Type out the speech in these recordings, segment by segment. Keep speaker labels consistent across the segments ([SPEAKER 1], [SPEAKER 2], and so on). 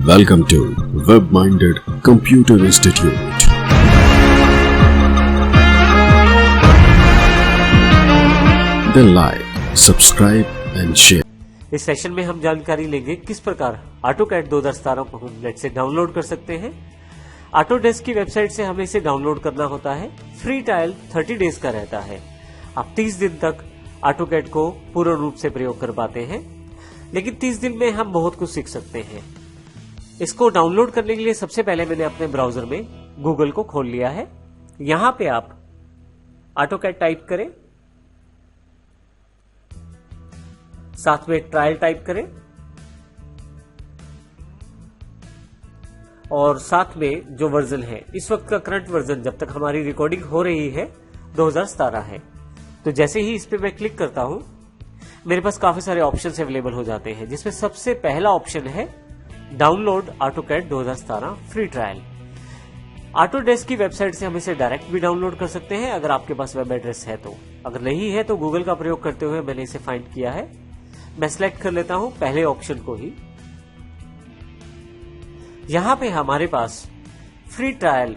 [SPEAKER 1] Welcome to Web-Minded Computer Institute. Then like, subscribe and share.
[SPEAKER 2] इस session में हम जानकारी लेंगे किस प्रकार AutoCAD 2017 को हम नेट से डाउनलोड कर सकते हैं। ऑटोडेस्क की वेबसाइट से हमें इसे डाउनलोड करना होता है। फ्री ट्रायल 30 डेज का रहता है। आप 30 दिन तक AutoCAD को पूर्ण रूप से प्रयोग कर पाते हैं, लेकिन 30 दिन में हम बहुत कुछ सीख सकते हैं। इसको डाउनलोड करने के लिए सबसे पहले मैंने अपने ब्राउजर में गूगल को खोल लिया है। यहां पे आप AutoCAD टाइप करें, साथ में ट्रायल टाइप करें और साथ में जो वर्जन है, इस वक्त का करंट वर्जन जब तक हमारी रिकॉर्डिंग हो रही है 2017 है। तो जैसे ही इस पे मैं क्लिक करता हूं, मेरे पास काफी सारे ऑप्शंस अवेलेबल हो जाते हैं, जिसमें सबसे पहला ऑप्शन है download AutoCAD 2017 free trial. Autodesk की वेबसाइट से हम इसे डायरेक्ट भी डाउनलोड कर सकते हैं अगर आपके पास वेब एड्रेस है तो। अगर नहीं है तो गूगल का प्रयोग करते हुए मैंने इसे फाइंड किया है। मैं सिलेक्ट कर लेता हूं पहले ऑप्शन को ही। यहां पे हमारे पास फ्री ट्रायल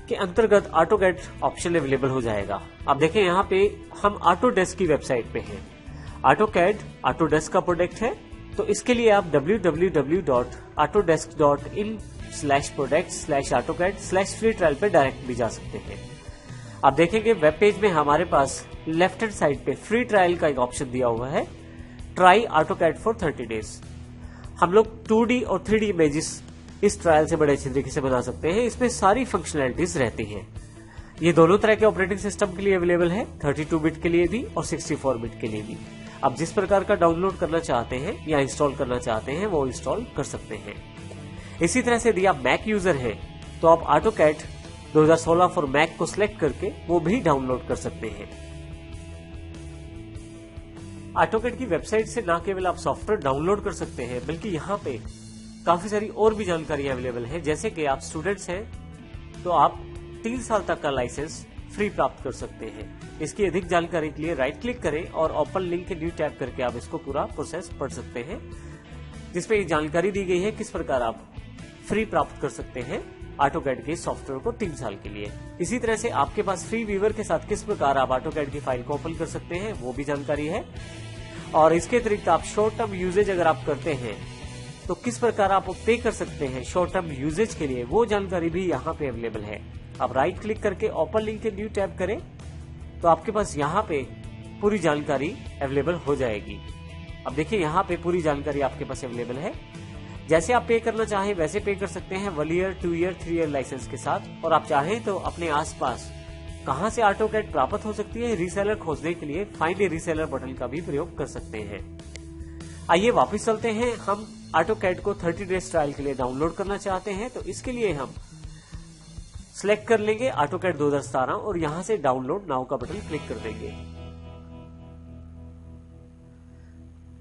[SPEAKER 2] के अंतर्गत AutoCAD ऑप्शन अवेलेबल हो जाएगा। आप देखें यहां पे हम ऑटोडेस्क की वेबसाइट पे हैं। AutoCAD ऑटोडेस्क का प्रोडक्ट है, तो इसके लिए आप www.autodesk.in/product/AutoCAD/free trial पे डायरेक्ट भी जा सकते हैं। आप देखेंगे वेब पेज में हमारे पास लेफ्ट हैंड साइड पे फ्री ट्रायल का एक ऑप्शन दिया हुआ है, ट्राई AutoCAD फॉर 30 डेज। हम लोग 2D और 3D इमेजेस इस ट्रायल से बड़े अच्छे तरीके से बना सकते हैं। इसमें सारी फंक्शनैलिटीज रहती हैं। ये दोनों तरह के ऑपरेटिंग सिस्टम के लिए अवेलेबल है, 32 बिट के लिए भी और 64 बिट के लिए भी। आप जिस प्रकार का डाउनलोड करना चाहते हैं या इंस्टॉल करना चाहते हैं वो इंस्टॉल कर सकते हैं। इसी तरह से यदि आप मैक यूजर हैं तो आप AutoCAD 2016 फॉर मैक को सिलेक्ट करके वो भी डाउनलोड कर सकते हैं। AutoCAD की वेबसाइट से न केवल आप सॉफ्टवेयर डाउनलोड कर सकते हैं, बल्कि यहाँ पे काफी सारी और भी जानकारी अवेलेबल है। जैसे कि आप स्टूडेंट्स हैं तो आप 3 साल तक का लाइसेंस फ्री प्राप्त कर सकते हैं। इसकी अधिक जानकारी के लिए राइट क्लिक करें और ओपन लिंक के न्यू टैब करके आप इसको पूरा प्रोसेस पढ़ सकते हैं, जिसपे ये जानकारी दी गई है किस प्रकार आप फ्री प्राप्त कर सकते हैं AutoCAD के सॉफ्टवेयर को 3 साल के लिए। इसी तरह से आपके पास फ्री व्यूअर के साथ किस प्रकार आप AutoCAD की फाइल को ओपन कर सकते हैं वो भी जानकारी है। और इसके अतिरिक्त आप शॉर्ट टर्म यूजेज अगर आप करते हैं तो किस प्रकार आप पे कर सकते हैं शॉर्ट टर्म यूजेज के लिए, वो जानकारी भी यहाँ पे अवेलेबल है। आप राइट क्लिक करके ओपन लिंक के न्यू टैब करें तो आपके पास यहाँ पे पूरी जानकारी अवेलेबल हो जाएगी। अब देखिए यहाँ पे पूरी जानकारी आपके पास अवेलेबल है। जैसे आप पे करना चाहें वैसे पे कर सकते हैं 1 ईयर, 2 ईयर, 3 ईयर लाइसेंस के साथ। और आप चाहें तो अपने आसपास कहां से AutoCAD प्राप्त हो सकती है रीसेलर खोजने के लिए फाइंड ए रीसेलर बटन का भी प्रयोग कर सकते हैं। आइए वापस चलते हैं। हम AutoCAD को 30 डेज ट्रायल के लिए डाउनलोड करना चाहते हैं, तो इसके लिए हम सिलेक्ट कर लेंगे AutoCAD 2017 और यहां से डाउनलोड नाउ का बटन क्लिक कर देंगे।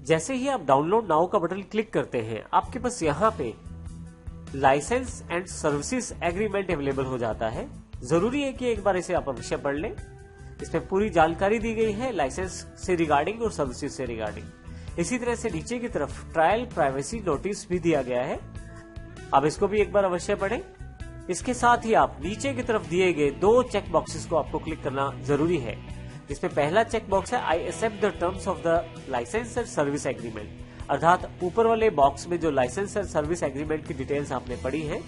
[SPEAKER 2] जैसे ही आप डाउनलोड नाउ का बटन क्लिक करते हैं, आपके पास यहां पे license and services agreement available हो जाता है। जरूरी है कि एक बार इसे आप अवश्य पढ़ लें। इसमें पूरी जानकारी दी गई है लाइसेंस से रिगार्डिंग और सर्विसेज से रिगार्डिंग। इसी तरह से नीचे की तरफ ट्रायल प्राइवेसी नोटिस भी दिया गया है, आप इसको भी एक बार अवश्य पढ़ें। इसके साथ ही आप नीचे की तरफ दिए गए 2 चेक बॉक्सेस को आपको क्लिक करना जरूरी है, जिसमें पहला चेक बॉक्स है I accept the terms of the license and service agreement, अर्थात ऊपर वाले बॉक्स में जो लाइसेंस एंड सर्विस एग्रीमेंट की डिटेल्स आपने पढ़ी है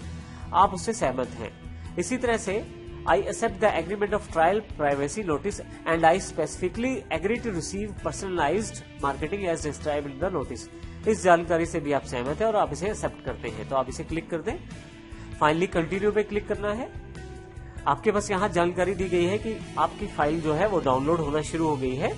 [SPEAKER 2] आप उससे सहमत हैं। इसी तरह से I accept the agreement of trial privacy notice and I specifically agree to receive personalized marketing as described in the notice। इस जानकारी से भी आप सहमत हैं और आप इसे एक्सेप्ट करते हैं, तो आप इसे क्लिक कर दें। फाइनली कंटिन्यू पे क्लिक करना है। आपके पास यहाँ जानकारी दी गई है कि आपकी फाइल जो है वो डाउनलोड होना शुरू हो गई है,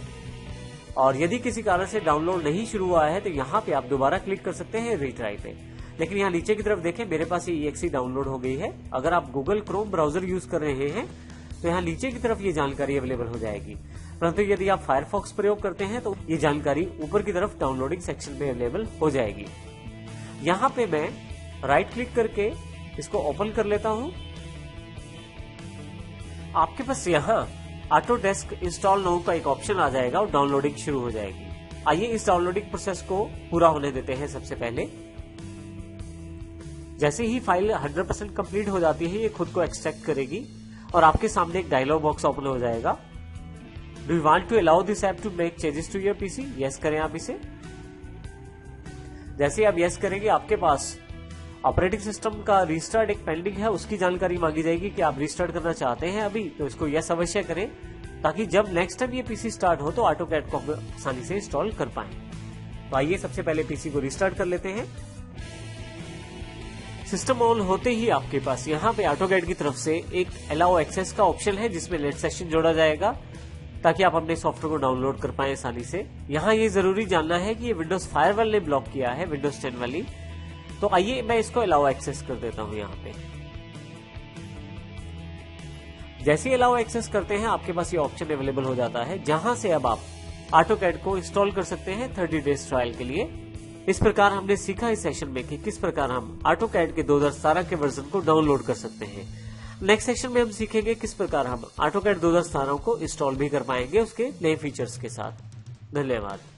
[SPEAKER 2] और यदि किसी कारण से डाउनलोड नहीं शुरू हुआ है तो यहाँ पे आप दोबारा क्लिक कर सकते हैं रीट्राई पे। लेकिन यहाँ नीचे की तरफ देखें, मेरे पास ये exe डाउनलोड हो गई है। अगर आप गूगल क्रोम ब्राउजर यूज कर रहे हैं तो यहाँ नीचे की तरफ ये जानकारी अवेलेबल हो जाएगी, परंतु यदि आप फायरफॉक्स प्रयोग करते हैं तो ये जानकारी ऊपर की तरफ डाउनलोडिंग सेक्शन में अवेलेबल हो जाएगी। यहाँ पे मैं राइट क्लिक करके इसको ओपन कर लेता हूँ। आपके पास यहाँ ऑटोडेस्क इंस्टॉल नाउ का एक ऑप्शन आ जाएगा और डाउनलोडिंग शुरू हो जाएगी। आइए इस डाउनलोडिंग प्रोसेस को पूरा होने देते हैं। सबसे पहले जैसे ही फाइल 100% कंप्लीट हो जाती है ये खुद को एक्सट्रैक्ट करेगी और आपके सामने एक डायलॉग बॉक्स ओपन हो जाएगा। Do you want to allow this app to make changes to your PC? Yes करें आप इसे। जैसे आप यस करेंगे आपके पास ऑपरेटिंग सिस्टम का रिस्टार्ट एक पेंडिंग है, उसकी जानकारी मांगी जाएगी कि आप रिस्टार्ट करना चाहते हैं अभी, तो इसको यस अवश्य करें ताकि जब नेक्स्ट टाइम ये पीसी स्टार्ट हो तो ऑटोकैड को आसानी से इंस्टॉल कर पाएं। तो आइए सबसे पहले पीसी को रिस्टार्ट कर लेते हैं। सिस्टम ऑन होते ही आपके पास यहाँ पे ऑटोकैड की तरफ से एक अलाउ एक्सेस का ऑप्शन है जिसमें नेट सेशन जोड़ा जाएगा ताकि आप अपने सॉफ्टवेयर को डाउनलोड कर पाएं आसानी से। यहाँ ये जरूरी जानना है कि ये विंडोज फायरवॉल ने ब्लॉक किया है, विंडोज 10 वाली। तो आइए मैं इसको अलाउ एक्सेस कर देता हूँ। यहाँ पे जैसे ही अलाउ एक्सेस करते हैं आपके पास ये ऑप्शन अवेलेबल हो जाता है जहां से अब आप ऑटोकैड को इंस्टॉल कर सकते हैं 30 डेज ट्रायल के लिए। इस प्रकार हमने सीखा इस सेशन में कि किस प्रकार हम ऑटोकैड के 2017 के वर्जन को डाउनलोड कर सकते हैं। नेक्स्ट सेशन में हम सीखेंगे किस प्रकार हम ऑटोकैड 2017 को इंस्टॉल भी कर पाएंगे उसके नए फीचर्स के साथ। धन्यवाद।